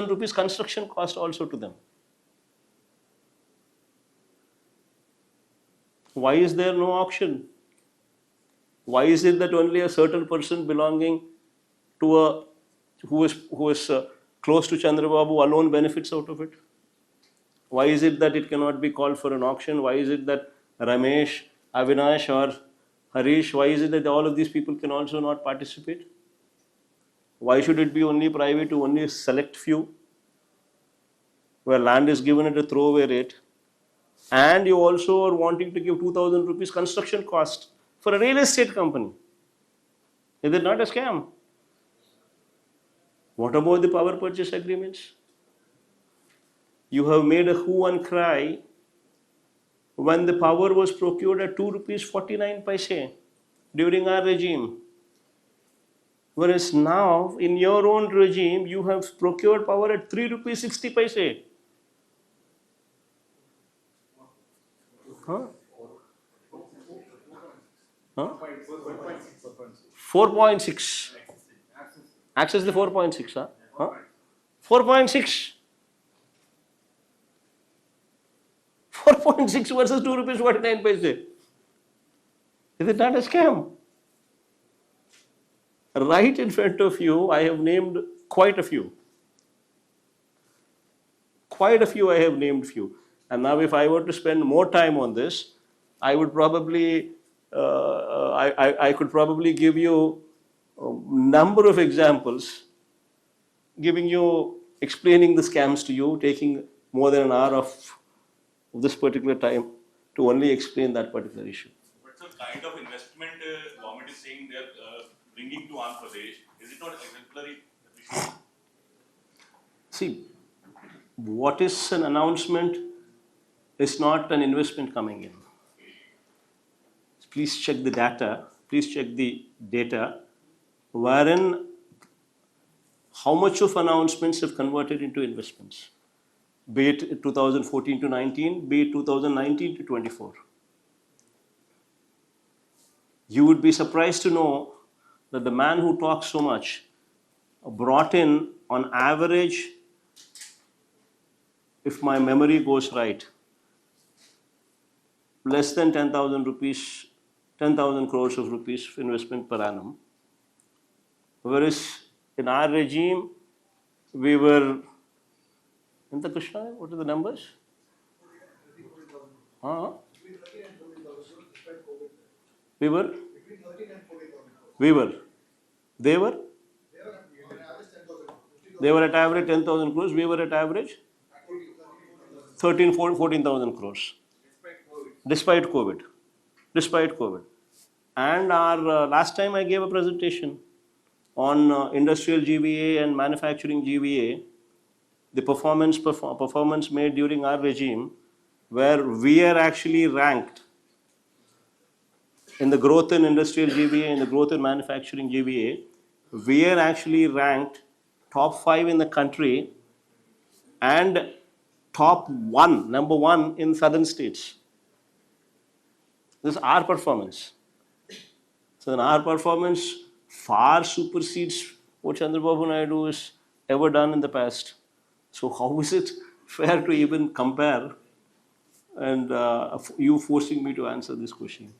rupees construction cost also to them. Why is there no auction? Why is it that only a certain person belonging to a who is close to Chandrababu alone benefits out of it? Why is it that it cannot be called for an auction? Why is it that Ramesh, Avinash or Harish, why is it that all of these people can also not participate? Why should it be only private to only a select few, where land is given at a throwaway rate, and you also are wanting to give 2,000 rupees construction cost for a real estate company? Is it not a scam? What about the power purchase agreements? You have made a hue and cry when the power was procured at 2 rupees 49 paise during our regime. Whereas now, in your own regime, you have procured power at 3 rupees 60 paise. Huh? Huh? 4.6. Access the 4.6. Huh? 4.6. 4.6 versus 2 rupees 49 paise. Is it not a scam? Right in front of you, I have named quite a few. Quite a few I have named few. And now if I were to spend more time on this, I would probably, I could probably give you a number of examples, explaining the scams to you, taking more than an hour of this particular time to only explain that particular issue. What's the kind of investment government is saying they're bringing to Andhra Pradesh? Is it not exemplary? See, what is an announcement is not an investment coming in. Please check the data. Please check the data wherein how much of announcements have converted into investments, be it 2014 to 19, be it 2019 to 24. You would be surprised to know that the man who talks so much brought in, on average, if my memory goes right, less than 10,000 rupees, 10,000 crores of rupees investment per annum. Whereas in our regime, we were, in the Krishna, what are the numbers? We were? We were. They were? They were at average 10,000 crores. We were at average 14,000 crores. Despite COVID. Despite COVID. And our last time I gave a presentation on industrial GVA and manufacturing GVA, the performance made during our regime, where we are actually ranked in the growth in industrial GVA, in the growth in manufacturing GVA, we are actually ranked top 5 in the country and number 1 in southern states. This is our performance. So then our performance far supersedes what Chandrababu Naidu has ever done in the past. So how is it fair to even compare? And you forcing me to answer this question.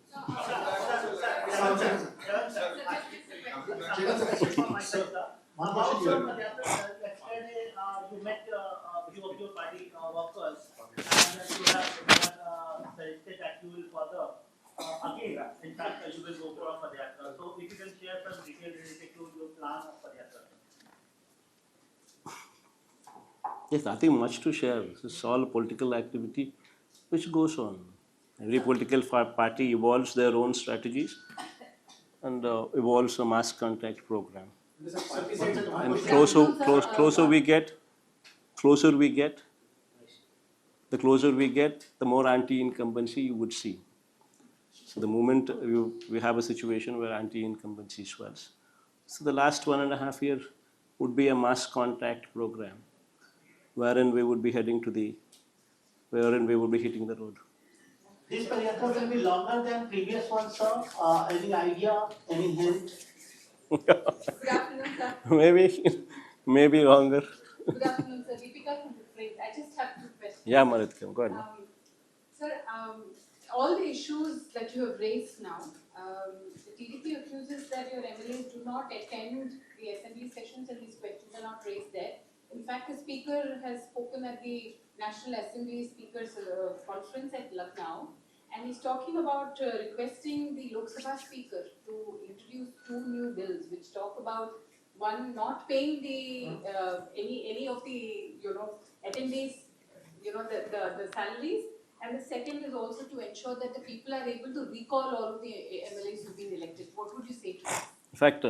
One question. Yesterday, you met a few of your party workers, and you have suggested that you will further again. In fact, you will go for a Padayatra. So, if you can share some details related to your plan of Padayatra. There's nothing much to share. This is all political activity which goes on. Every political party evolves their own strategies and evolves a mass contact program. And closer we get, the closer we get, the more anti-incumbency you would see. So the moment we have a situation where anti-incumbency swells. So the last 1.5 years would be a mass contact program, wherein we would be hitting the road. This Padayatra will be longer than previous ones, sir. Any idea? Any hint? Maybe longer. Good afternoon, sir. Deepika from the Prince. I just have two questions. Yeah, Marit, go ahead. Sir, all the issues that you have raised now, the TDP accuses that your MLAs do not attend the assembly sessions and these questions are not raised there. In fact, the speaker has spoken at the National Assembly Speakers Conference at Lucknow, and he's talking about requesting the Lok Sabha Speaker to introduce two new bills which talk about one not paying the any of the attendees the salaries, and the second is also to ensure that the people are able to recall all of the MLAs who've been elected. What would you say to this? In fact,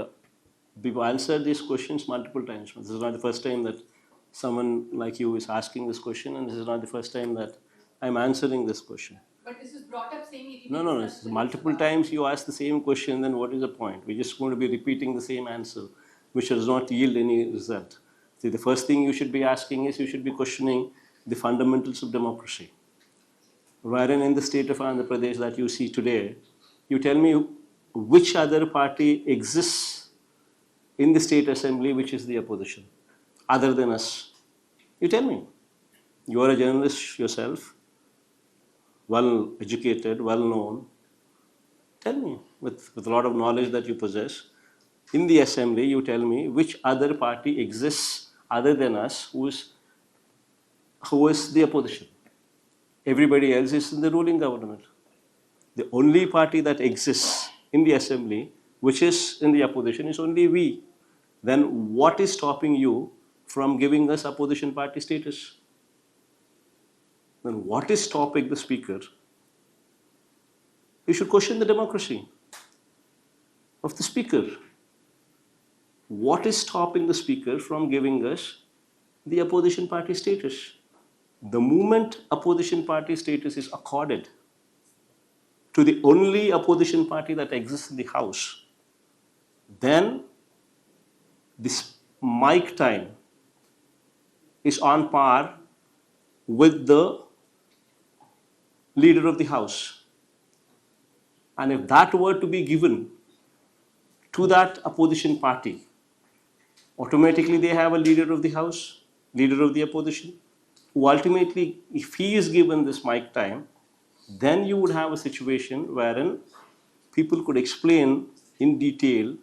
we've answered these questions multiple times. This is not the first time that someone like you is asking this question, and this is not the first time that I'm answering this question. But this is brought up saying it. No. It's multiple times you ask the same question, then what is the point? We're just going to be repeating the same answer, which does not yield any result. See, the first thing you should be asking is you should be questioning the fundamentals of democracy. Wherein in the state of Andhra Pradesh that you see today, you tell me which other party exists in the state assembly which is the opposition, other than us. You tell me. You are a journalist yourself, well educated, well known. Tell me, with a lot of knowledge that you possess, in the assembly, you tell me which other party exists other than us who is the opposition. Everybody else is in the ruling government. The only party that exists in the assembly, which is in the opposition, is only we. Then what is stopping you from giving us opposition party status? Then what is stopping the speaker? You should question the democracy of the speaker. What is stopping the speaker from giving us the opposition party status? The moment opposition party status is accorded to the only opposition party that exists in the House, then this mic time is on par with the leader of the House. And if that were to be given to that opposition party, automatically they have a leader of the House, leader of the opposition, who ultimately, if he is given this mic time, then you would have a situation wherein people could explain in detail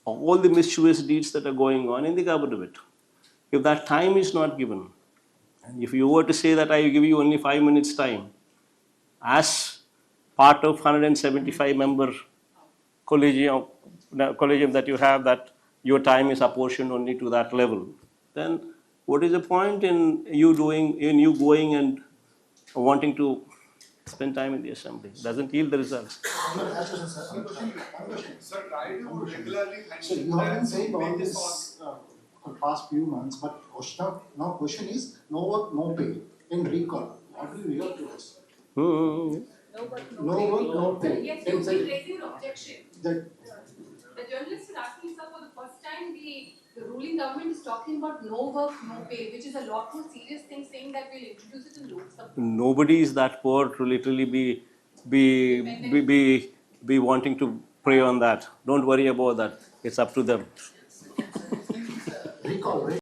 all the mischievous deeds that are going on in the government. If that time is not given, and if you were to say that I give you only 5 minutes time, as part of 175 member collegium that you have, that your time is apportioned only to that level, then what is the point in you going and wanting to spend time in the assembly? It doesn't yield the results. Sir, try to regularly So you have been saying all this for past few months, but question is no work, no pay in recall. What do you hear to us? Hmm. No work, No work, no pay. Yes, you've been raising an objection. That The journalist is asking, sir, for the first time the ruling government is talking about no work, no pay, which is a lot more serious thing, saying that we'll introduce it in Lok Sabha. Nobody is that poor to literally be wanting to prey on that. Don't worry about that. It's up to them. recall, right?